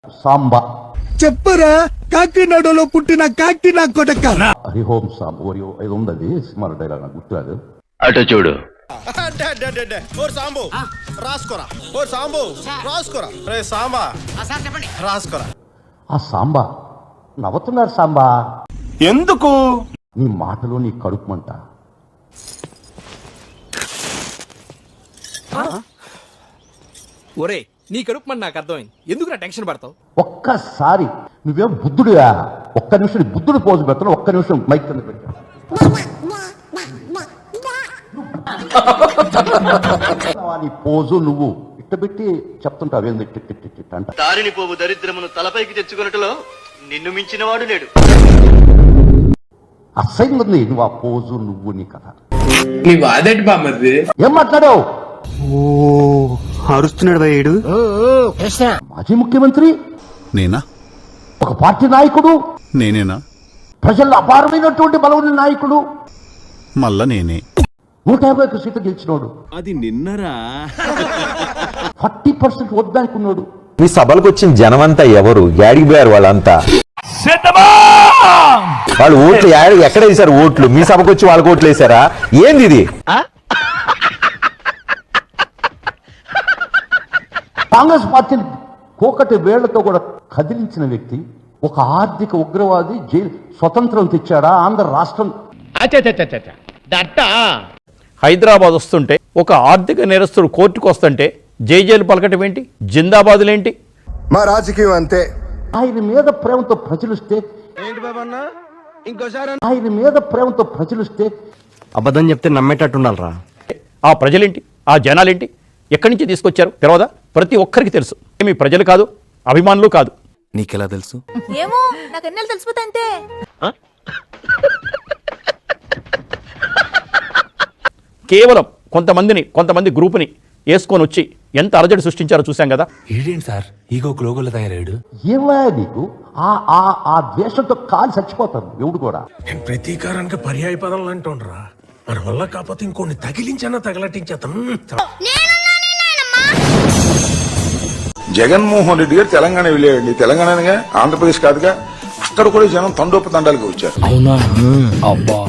సాంబా చెప్పరా కాకినాడలో పుట్టిన కాకి నా కొడక. హరిహోం సాంబ ఇది ఉంది సినిమా డైలాగ్ నాకు గుర్తురాదు. అటు చూడు. సాంబు రాసుకోరా, ఓ సాంబు రాసుకోరా, రే సాంబా రాసుకోరా. ఆ సాంబా నవ్వుతున్నారు. సాంబా ఎందుకు? నీ మాటలో నీ కడుపుమంట. ఒరే నీ కడుపు మన నాకు అర్థమైంది. ఎందుకు నా టెన్షన్ పడతావు? ఒక్కసారి నువ్వేం బుద్ధుడుగా ఒక్క నిమిషం బుద్ధుడు పోజు పెడతాను. ఒక్క నిమిషం మైక్ కింద పెట్టా. నీ పోజు నువ్వు ఇట్ట పెట్టి చెప్తుంటావు ఏంది అంట. దారిని పోవు దరిద్రమును తలపైకి తెచ్చుకున్నట్టులో నిన్ను మించిన వాడు లేడు. అసహ్యంగా ఉంది నువ్వు ఆ పోజు నువ్వు నీ కథ. నీ బాధేంటి బామ్మది? ఏం మాట్లాడావు? అరుస్తున్నాడు భయ్యుడు. మాజీ ముఖ్యమంత్రి నేనా? ఒక పార్టీ నాయకుడు, నేనేనా? ప్రజల్లో అపారమైనటువంటి బలమైన నాయకుడు, మళ్ళా నేనే. 150 సీట్లు గెలిచినోడు. అది నిన్నరా 40% వద్దనుకున్నాడు. మీ సభలకు వచ్చిన జనమంతా ఎవరు? యాడికి పోయారు వాళ్ళంతా? వాళ్ళు ఓట్లు ఎక్కడ వేశారు? ఓట్లు మీ సభకు వచ్చి వాళ్ళకి ఓట్లు వేశారా? ఏంది ఇది? కాంగ్రెస్ పార్టీని కోకటి వేళ్లతో కూడా కదిలించిన వ్యక్తి, ఒక ఆర్థిక ఉగ్రవాది. జైలు స్వతంత్రం తెచ్చాడా ఆంధ్ర రాష్ట్రం? హైదరాబాద్ వస్తుంటే ఒక ఆర్థిక నేరస్తుడు కోర్టుకు వస్తుంటే జైలు పలకటం ఏంటి? జిందాబాదులేంటి? మా రాజకీయం అంతే. ఆయన మీద ప్రేమతో ప్రజలిస్తే ఏంటి బాబన్నా ఇంకోసారి? ఆయన మీద ప్రేమతో ప్రజలిస్తే అబద్ధం చెప్తే నమ్మేటట్టు ఉండాలరా. ఆ ప్రజలేంటి? ఆ జనాలేంటి? ఎక్కడి నుంచి తీసుకొచ్చారు తెలవదా? ప్రతి ఒక్కరికి తెలుసు. ఏమి ప్రజలు కాదు, అభిమానులు కాదు. నీకెలా తెలుసు? ఏమో నాకు ఎన్నెలు తెలిసిపోతా అంతే. కేవలం కొంతమంది గ్రూపుని వేసుకొని వచ్చి ఎంత అలజడి సృష్టించారో చూసాం కదా. ఏంటి సార్ ఈగో గ్లోగోలో తయారాడు? ఏమా నీకు ఆ ద్వేషంతో కాలు చచ్చిపోతారు ఎవడు కూడా. ప్రతీకారానికి పర్యాయ పదాలు అంటుండ్రా. మన వల్ల కాకపోతే ఇంకొన్ని తగిలించన్నా తగలటించేద్దాం. జగన్మోహన్ రెడ్డి గారు తెలంగాణ వెళ్ళాడండి. తెలంగాణగా ఆంధ్రప్రదేశ్ కాదుగా. అక్కడ కూడా జనం తండోపతండాలుగా వచ్చారు. అవునా? అబ్బా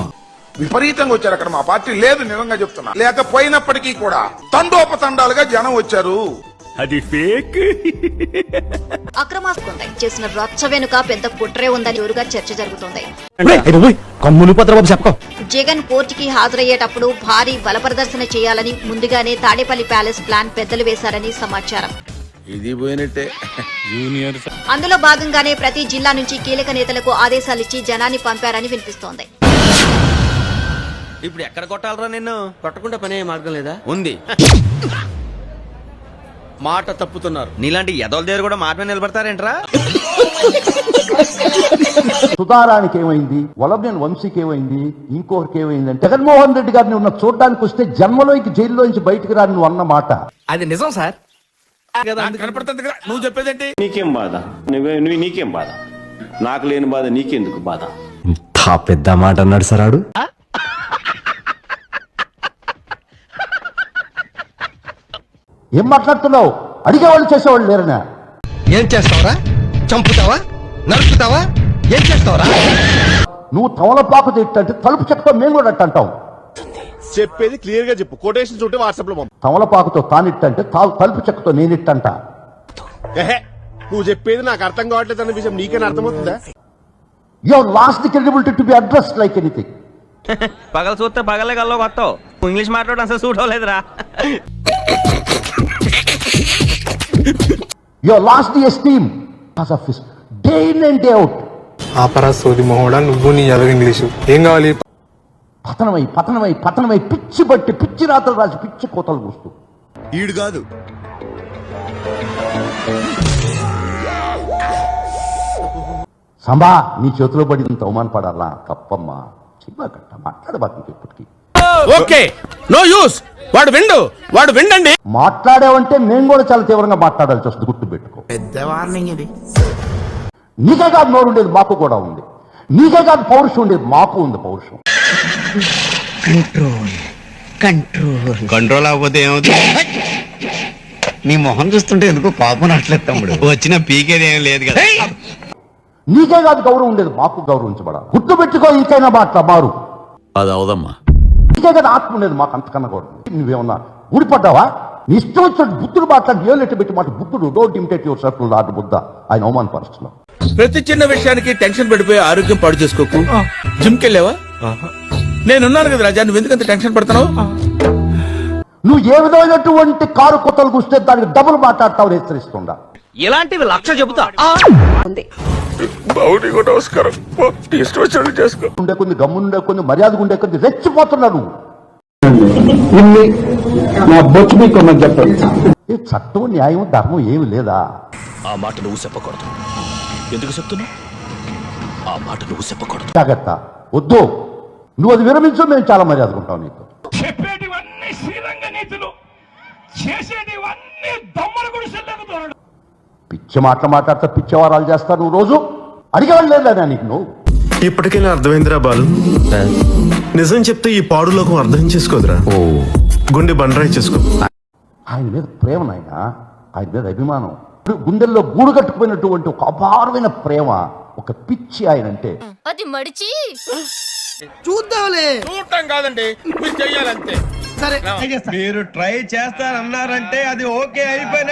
విపరీతంగా వచ్చారు. అక్కడ మా పార్టీ లేదు, నిజంగా చెప్తున్నా. లేకపోయినప్పటికీ కూడా తండోపతండాలుగా జనం వచ్చారు. అది ఫేక్. అక్రమార్కులై చేసిన రచ్చ వెనుక పెద్ద కుట్రే ఉందని జోరుగా చర్చ జరుగుతోంది. జగన్ కోర్టుకి హాజరయ్యేటప్పుడు భారీ బల ప్రదర్శన చేయాలని ముందుగానే తాడేపల్లి ప్యాలెస్ ప్లాన్ పెద్దలు వేశారని సమాచారం. ఇది పోయినట్టే. అందులో భాగంగానే ప్రతి జిల్లా నుంచి కీలక నేతలకు ఆదేశాలిచ్చి జనాన్ని పంపారని వినిపిస్తోంది. ఇప్పుడు ఎక్కడ కొట్టాలరా? నిన్ను కొట్టకుండా పనే మార్గం లేదా? ఉంది. మాట తప్పుతున్నారు. నీలాంటి ఎదల దగ్గర కూడా మాట మీద నిలబడతారేంట్రా? సుధారానికి ఏమైంది? వలభనేని వంశీకి ఏమైంది? ఇంకొకరికి ఏమైంది అంటే జగన్మోహన్ రెడ్డి గారిని ఉన్న చూడడానికి వస్తే జన్మలోకి జైల్లోంచి బయటకు రాని నువ్వు అన్న మాట అది నిజం సార్. కనపడుతుంది కదా నువ్వు చెప్పేదేంటి? నీకేం బాధ? నీకేం బాధ? నాకు లేని బాధ నీకెందుకు బాధ? పెద్ద మాట అన్నాడు సరాడు. ఏం మాట్లాడుతున్నావు? అడిగేవాళ్ళు చేసేవాళ్ళు లేరనా? ఏం చేస్తావరా? చంపుతావా? నరుకుతావా? ఏం చేస్తావరా? నువ్వు తమలపాకు తిట్టంటే తలుపు చెక్కతో మేము కూడా అట్ట అంటాం. చెప్పేది క్లియర్ గా చెప్పు. కొటేషన్ చూస్తే వాట్సాప్ లో పంపు. తమలపాకుతో తానిట్టంటే తలుపు చెక్కతో నేనిట్టంట. నువ్వు చెప్పేది నాకు అర్థం కావట్లేదు అన్న విషయం నీకైనా అర్థమవుతుందా? You have lost the credibility to be addressed like anything. పగల చూస్తే పగలే గల్లో కొత్తావు. ఇంగ్లీష్ మాట్లాడడం అసలు సూట్ అవ్వలేదురా. You have lost the esteem as of his day in and day out. ఆపరా సోది మొహోడా, నువ్వు నీ ఎలాగ ఇంగ్లీషు ఏం కావాలి? పతనమై పిచ్చి బట్టి పిచ్చి రాతలు రాసి పిచ్చి కోతలు కూస్తూ ఈడు కాదు. సంబా నీ చేతిలో పడినంత అవమానపడాలా? తప్పమ్మా. చిన్నగట్ట మాట్లాడబాకు ఇప్పటికీ. Okay no use. వాడు విండండి. మాట్లాడావంటే మేము కూడా చాలా తీవ్రంగా మాట్లాడాల్సి వస్తుంది. గుర్తు పెట్టుకో. పెద్ద వార్నింగ్ ఇది. నీకే కాదు నోరు ఉండేది, మాకు కూడా ఉంది. నీకే కాదు పౌరుషం ఉండేది, మాకు ఉంది పౌరుషం. కంట్రోల్ అవ్వకపోతే ఏమవుతుంది? నీ మొహం చూస్తుంటే ఎందుకో కోపం రావట్లేదు తమ్ముడు. వచ్చిన పీకేది ఏం లేదు కదా. నీకే కాదు గౌరవం ఉండేది, మాకు గౌరవించబడాలి. గుర్తు పెట్టుకో, ఇంకైనా మాట్లా మారు. అది అవదమ్మా. నీకే కదా ఆత్మ ఉండేది, మాకు అంతకన్నా కూడా. నువ్వేమన్నా ఊడిపడ్డావా? నీ ఇష్టం వచ్చినట్టు బుద్ధుడు మాట్లాడి ఏలెట్టు పెట్టి మాట. బుద్ధుడు don't imitate your self lord Buddha. ఆయన అవమానపరుస్తున్నావు. ప్రతి చిన్న విషయానికి టెన్షన్ పడిపోయి ఆరోగ్యం పాడు చేసుకోకు. జిమ్కి వెళ్ళావా? నేనున్నాను కదా రాజా, నువ్వు ఎందుకంత టెన్షన్ పడుతున్నావు? నువ్వు ఏ విధమైనటువంటి కారు కొత్తలు కూస్తే దానికి డబుల్ మాట్లాడతావు హెచ్చరిస్తుండా. ఇలాంటివి 1,00,000 చెబుతా. నమస్కారం. ఉండే కొన్ని గమ్ముండే కొన్ని మర్యాదగా ఉండే కొన్ని రెచ్చిపోతున్నాడు. ఈ చట్టం న్యాయం ధర్మం ఏమి లేదా? ఆ మాట నువ్వు చెప్పకూడదు. ఎందుకు చెప్తున్నావు? ఆ మాట నువ్వు చెప్పకూడదు. జాగ్రత్త, వద్దు. నువ్వు అది విరమించు, మేము చాలా మర్యాదగా ఉంటాం నీకు. చెప్పేటివన్నీ శ్రీరంగ నీతులు, చేసేటివన్నీ దొమ్మల గుడిసెల్లకు. పిచ్చి మాట్లాడతా పిచ్చవారాలు చేస్తా. నువ్వు రోజు అడిగేవాళ్ళు లేదా నీకు? నువ్వు ఇప్పటికైనా అర్థమైందిరా బాలు. నిజం చెప్తే ఈ పాడులోకం అర్థం చేసుకోదురా. గుండె బండరాయి చేసుకో. ఆయన మీద ప్రేమ, నాయన ఆయన మీద అభిమానం, గుండెల్లో గూడు కట్టుకుపోయినటువంటి ఒక అపారమైన ప్రేమ, ఒక పిచ్చి ఆయన అంటే. అది మడిచి చూద్దాంలే. చూడటం కాదండి, మీరు చెయ్యాలంతే. మీరు ట్రై చేస్తారన్నారంటే అది ఓకే అయిపోయిన